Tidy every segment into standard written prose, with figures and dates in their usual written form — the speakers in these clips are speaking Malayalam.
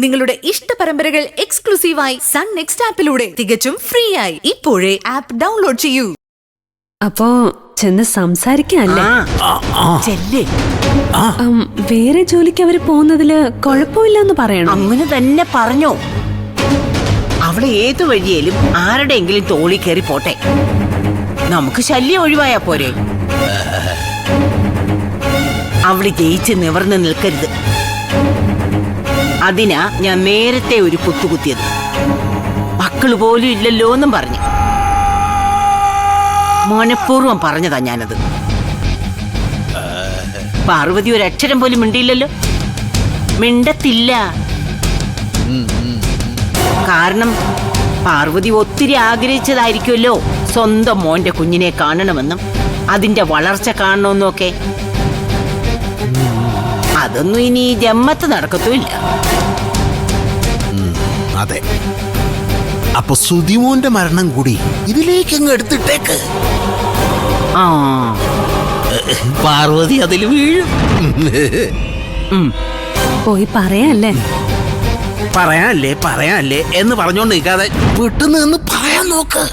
നിങ്ങളുടെ ഇഷ്ട പരമ്പരകൾ എക്സ്ക്ലൂസീവായി സൺ നെക്സ്റ്റ് ആപ്പിലൂടെ തികച്ചും ഫ്രീ ആയി ഇപ്പോഴേ ആപ്പ് ഡൗൺലോഡ് ചെയ്യൂ. അപ്പോ ചെന്ന് സംസാരിക്കല്ലേ? വേറെ ജോലിക്ക് അവര് പോകുന്നതില് കുഴപ്പമില്ലെന്ന് പറയണം. അങ്ങനെ തന്നെ പറഞ്ഞോ. അവളെ ഏതു വഴിയേലും ആരുടെയെങ്കിലും തോളി കയറി പോട്ടെ, നമുക്ക് ശല്യം ഒഴിവായാ പോരെ. അവള് ജയിച്ച് നിവർന്ന് നിൽക്കരുത്. അതിനാ ഞാൻ നേരത്തെ ഒരു കുത്തുകുത്തിയത്. മക്കള് പോലും ഇല്ലല്ലോ എന്നും പറഞ്ഞു. മനഃപൂർവ്വം പറഞ്ഞതാ ഞാനത്. പാർവതി ഒരു അക്ഷരം പോലും മിണ്ടിയില്ലല്ലോ. മിണ്ടത്തില്ല. കാരണം പാർവതി ഒത്തിരി ആഗ്രഹിച്ചതായിരിക്കുമല്ലോ സ്വന്തം മോന്റെ കുഞ്ഞിനെ കാണണമെന്നും അതിന്റെ വളർച്ച കാണണമെന്നും ഒക്കെ. അതൊന്നും ഇനി ജമ്മത്ത് നടക്കത്തുമില്ല. അതെ, അപ്പൊ സുതിമോന്റെ മരണം കൂടി ഇതിലേക്ക് അങ്ങ് എടുത്തിട്ടേക്ക്. പാർവതി അതിൽ വീഴും. പോയി പറയാല്ലേ പറയാനല്ലേ എന്ന് പറഞ്ഞോണ്ട് നിൽക്കാതെ വിട്ടുനിന്ന് പറയാൻ നോക്ക്.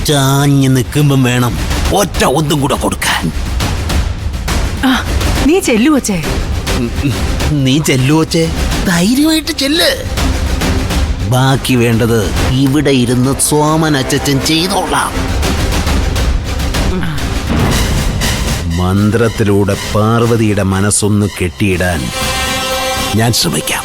ചാഞ്ഞ് നിൽക്കുമ്പം വേണം ഒറ്റ ഒന്നും കൂടെ കൊടുക്കാൻ. നീ ചെല്ലുവച്ചേ. നീ ചെല്ലുവച്ചേ, ധൈര്യമായിട്ട് ചെല്ല്. ബാക്കി വേണ്ടത് ഇവിടെ ഇരുന്ന് സോമൻ അച്ചച്ചൻ ചെയ്തോളാം. മന്ത്രത്തിലൂടെ പാർവതിയുടെ മനസ്സൊന്ന് കെട്ടിയിടാൻ ഞാൻ ശ്രമിക്കാം.